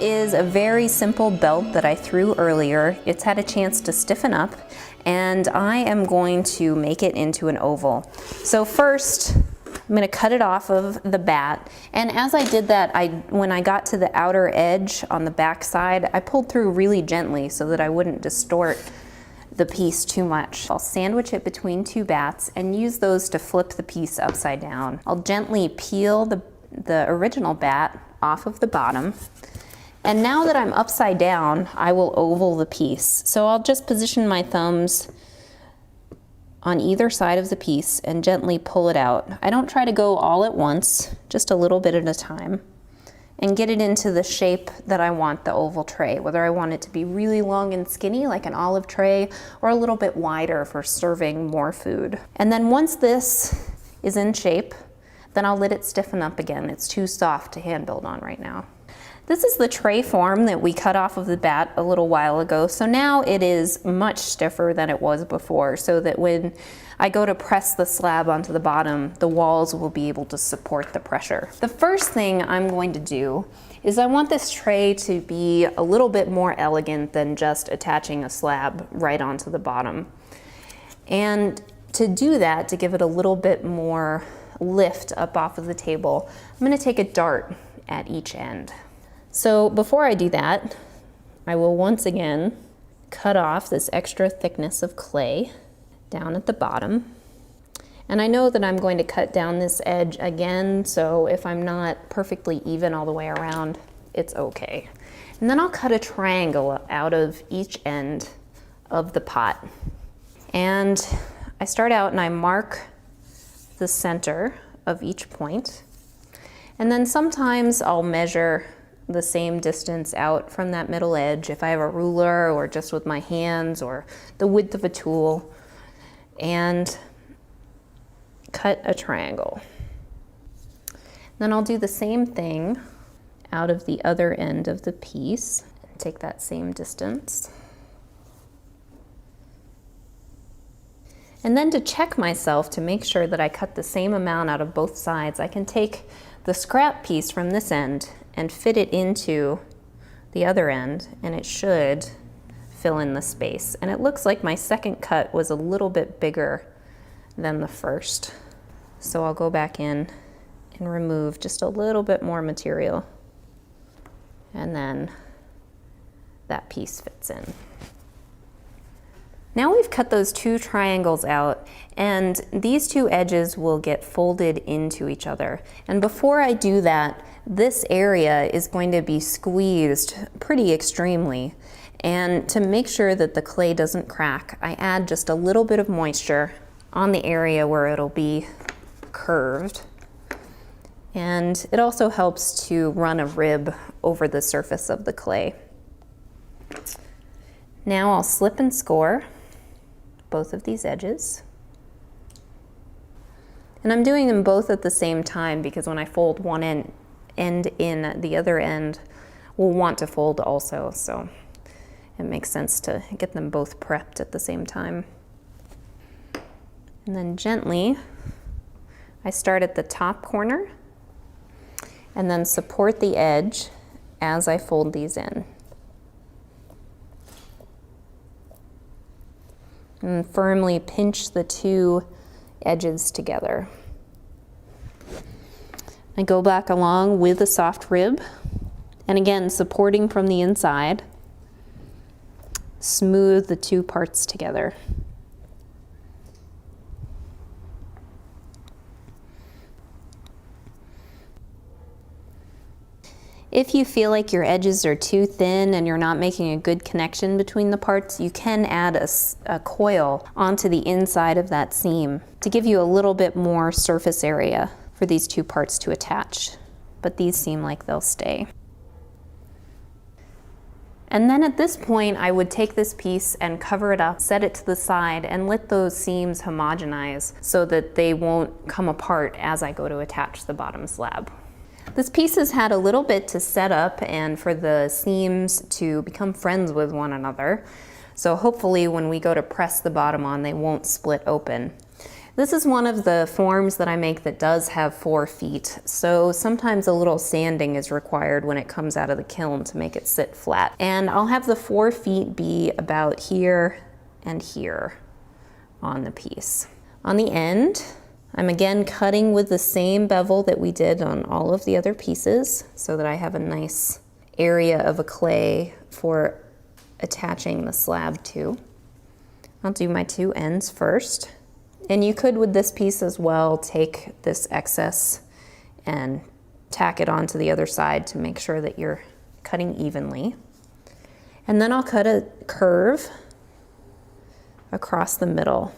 is a very simple belt that I threw earlier. It's had a chance to stiffen up, and I am going to make it into an oval. So first, I'm gonna cut it off of the bat, and as I did that, when I got to the outer edge on the back side, I pulled through really gently so that I wouldn't distort the piece too much. I'll sandwich it between two bats and use those to flip the piece upside down. I'll gently peel the original bat off of the bottom. And now that I'm upside down, I will oval the piece. So I'll just position my thumbs on either side of the piece and gently pull it out. I don't try to go all at once, just a little bit at a time, and get it into the shape that I want the oval tray, whether I want it to be really long and skinny like an olive tray or a little bit wider for serving more food. And then once this is in shape, then I'll let it stiffen up again. It's too soft to hand build on right now. This is the tray form that we cut off of the bat a little while ago. So now it is much stiffer than it was before, so that when I go to press the slab onto the bottom, the walls will be able to support the pressure. The first thing I'm going to do is I want this tray to be a little bit more elegant than just attaching a slab right onto the bottom. And to do that, to give it a little bit more lift up off of the table, I'm going to take a dart at each end. So before I do that, I will once again cut off this extra thickness of clay down at the bottom. And I know that I'm going to cut down this edge again, so if I'm not perfectly even all the way around, it's okay. And then I'll cut a triangle out of each end of the pot. And I start out and I mark the center of each point. And then sometimes I'll measure the same distance out from that middle edge if I have a ruler or just with my hands or the width of a tool, and cut a triangle. Then I'll do the same thing out of the other end of the piece and take that same distance. And then to check myself to make sure that I cut the same amount out of both sides, I can take the scrap piece from this end and fit it into the other end, and it should fill in the space. And it looks like my second cut was a little bit bigger than the first. So I'll go back in and remove just a little bit more material, and then that piece fits in. Now we've cut those two triangles out, and these two edges will get folded into each other. And before I do that, this area is going to be squeezed pretty extremely. And to make sure that the clay doesn't crack, I add just a little bit of moisture on the area where it'll be curved. And it also helps to run a rib over the surface of the clay. Now I'll slip and score both of these edges. And I'm doing them both at the same time because when I fold one end in, the other end will want to fold also, so it makes sense to get them both prepped at the same time. And then gently, I start at the top corner and then support the edge as I fold these in. And firmly pinch the two edges together. I go back along with a soft rib, and again, supporting from the inside, smooth the two parts together. If you feel like your edges are too thin and you're not making a good connection between the parts, you can add a coil onto the inside of that seam to give you a little bit more surface area for these two parts to attach, but these seem like they'll stay. And then at this point, I would take this piece and cover it up, set it to the side, and let those seams homogenize so that they won't come apart as I go to attach the bottom slab. This piece has had a little bit to set up and for the seams to become friends with one another. So hopefully when we go to press the bottom on, they won't split open. This is one of the forms that I make that does have 4 feet, so sometimes a little sanding is required when it comes out of the kiln to make it sit flat. And I'll have the 4 feet be about here and here on the piece. On the end, I'm again cutting with the same bevel that we did on all of the other pieces so that I have a nice area of a clay for attaching the slab to. I'll do my 2 ends first. And you could, with this piece as well, take this excess and tack it onto the other side to make sure that you're cutting evenly. And then I'll cut a curve across the middle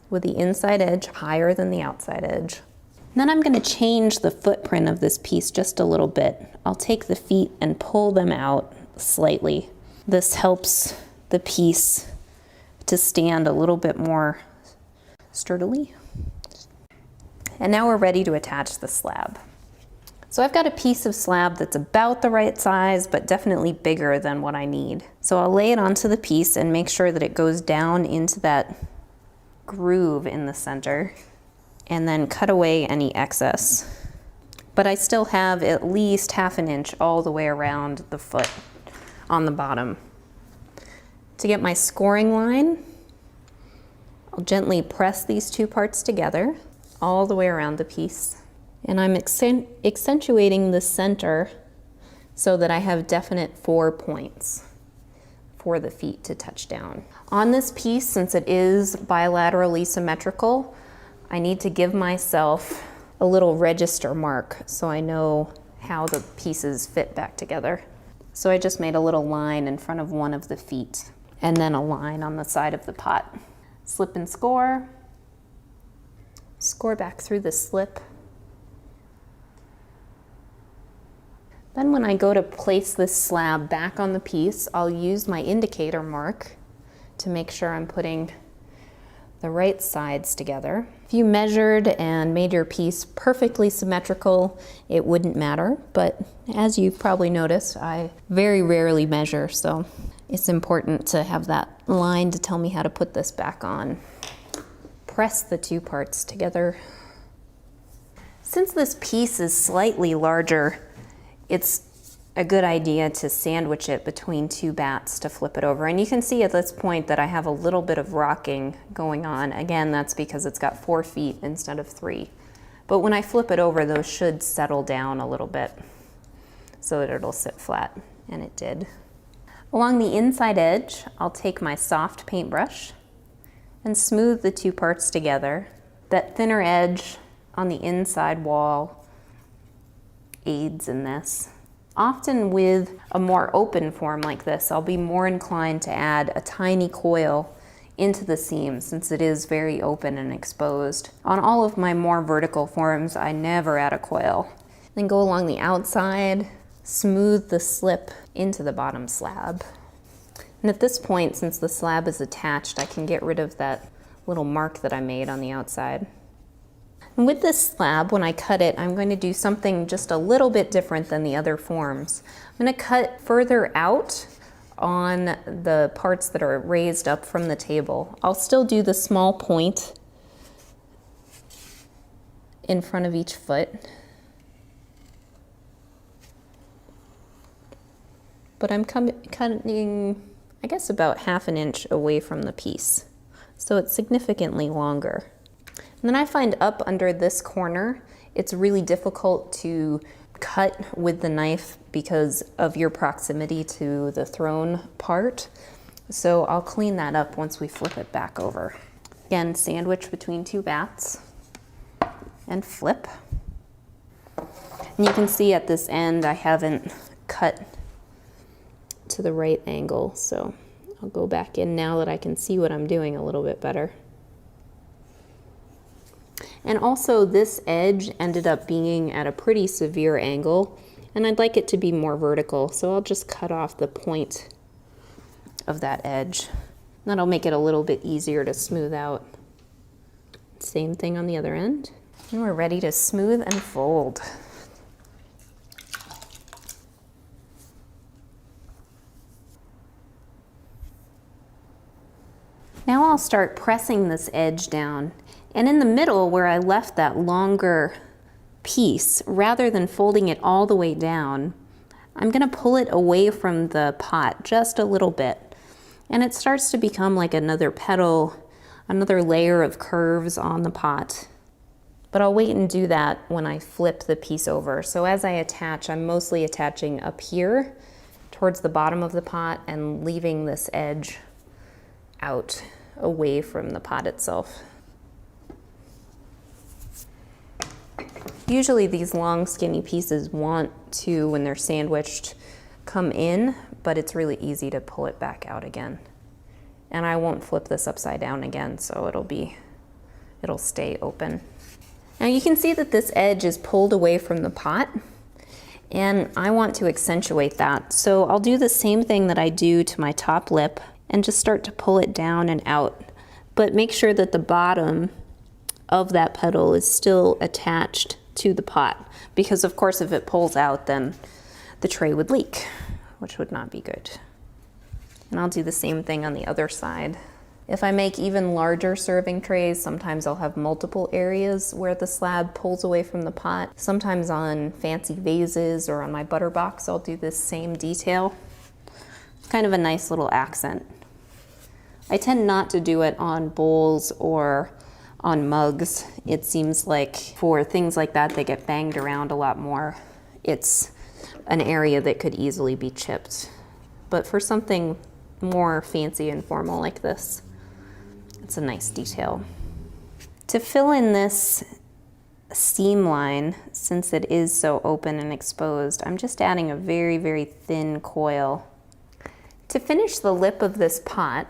with the inside edge higher than the outside edge. And then I'm going to change the footprint of this piece just a little bit. I'll take the feet and pull them out slightly. This helps the piece to stand a little bit more sturdily. And now we're ready to attach the slab. So I've got a piece of slab that's about the right size, but definitely bigger than what I need. So I'll lay it onto the piece and make sure that it goes down into that groove in the center, and then cut away any excess. But I still have at least 1/2 inch all the way around the foot on the bottom. To get my scoring line, I'll gently press these 2 parts together all the way around the piece. And I'm accentuating the center so that I have definite 4 points for the feet to touch down. On this piece, since it is bilaterally symmetrical, I need to give myself a little register mark so I know how the pieces fit back together. So I just made a little line in front of one of the feet and then a line on the side of the pot. Slip and score. Score back through the slip. Then when I go to place this slab back on the piece, I'll use my indicator mark to make sure I'm putting the right sides together. If you measured and made your piece perfectly symmetrical, it wouldn't matter, but as you've probably noticed, I very rarely measure, so it's important to have that line to tell me how to put this back on. Press the 2 parts together. Since this piece is slightly larger, it's a good idea to sandwich it between 2 bats to flip it over. And you can see at this point that I have a little bit of rocking going on. Again, that's because it's got 4 feet instead of 3. But when I flip it over, those should settle down a little bit so that it'll sit flat, and it did. Along the inside edge, I'll take my soft paintbrush and smooth the 2 parts together. That thinner edge on the inside wall aids in this. Often with a more open form like this, I'll be more inclined to add a tiny coil into the seam since it is very open and exposed. On all of my more vertical forms, I never add a coil. Then go along the outside, smooth the slip into the bottom slab. And at this point, since the slab is attached, I can get rid of that little mark that I made on the outside. And with this slab, when I cut it, I'm going to do something just a little bit different than the other forms. I'm going to cut further out on the parts that are raised up from the table. I'll still do the small point in front of each foot, but I'm cutting, I guess, about 1/2 inch away from the piece, so it's significantly longer. And then I find up under this corner, it's really difficult to cut with the knife because of your proximity to the thrown part. So I'll clean that up once we flip it back over. Again, sandwich between 2 bats and flip. And you can see at this end, I haven't cut to the right angle. So I'll go back in now that I can see what I'm doing a little bit better. And also this edge ended up being at a pretty severe angle, and I'd like it to be more vertical, so I'll just cut off the point of that edge. That'll make it a little bit easier to smooth out. Same thing on the other end. And we're ready to smooth and fold. Now I'll start pressing this edge down And in the middle where I left that longer piece, rather than folding it all the way down, I'm gonna pull it away from the pot just a little bit. And it starts to become like another petal, another layer of curves on the pot. But I'll wait and do that when I flip the piece over. So as I attach, I'm mostly attaching up here towards the bottom of the pot and leaving this edge out away from the pot itself. Usually these long skinny pieces want to, when they're sandwiched, come in, but it's really easy to pull it back out again. And I won't flip this upside down again, so it'll stay open. Now you can see that this edge is pulled away from the pot, and I want to accentuate that. So I'll do the same thing that I do to my top lip and just start to pull it down and out. But make sure that the bottom of that petal is still attached to the pot, because of course if it pulls out, then the tray would leak, which would not be good. And I'll do the same thing on the other side. If I make even larger serving trays, sometimes I'll have multiple areas where the slab pulls away from the pot. Sometimes on fancy vases or on my butter box, I'll do this same detail. It's kind of a nice little accent. I tend not to do it on bowls or on mugs. It seems like for things like that, they get banged around a lot more. It's an area that could easily be chipped. But for something more fancy and formal like this, it's a nice detail. To fill in this seam line, since it is so open and exposed, I'm just adding a very, very thin coil. To finish the lip of this pot,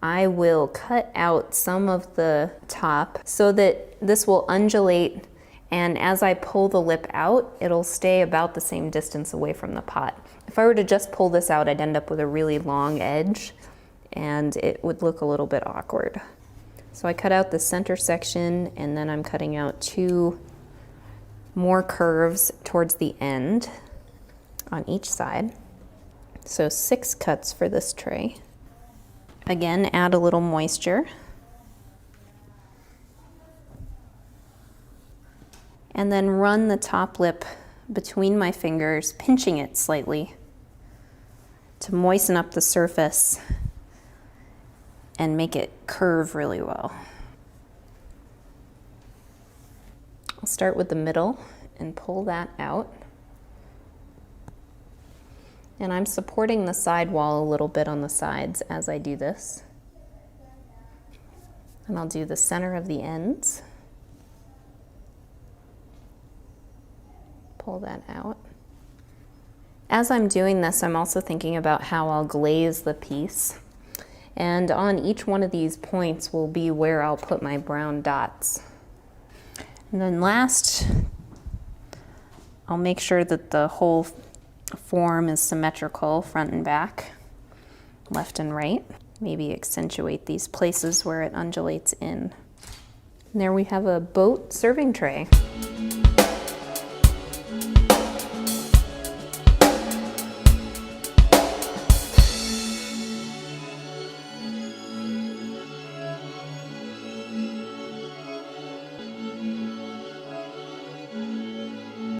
I will cut out some of the top so that this will undulate, and as I pull the lip out, it'll stay about the same distance away from the pot. If I were to just pull this out, I'd end up with a really long edge and it would look a little bit awkward. So I cut out the center section, and then I'm cutting out 2 more curves towards the end on each side. So 6 cuts for this tray. Again, add a little moisture. And then run the top lip between my fingers, pinching it slightly to moisten up the surface and make it curve really well. I'll start with the middle and pull that out. And I'm supporting the side wall a little bit on the sides as I do this. And I'll do the center of the ends. Pull that out. As I'm doing this, I'm also thinking about how I'll glaze the piece. And on each one of these points will be where I'll put my brown dots. And then last, I'll make sure that the whole form is symmetrical, front and back, left and right. Maybe accentuate these places where it undulates in. And there we have a boat serving tray.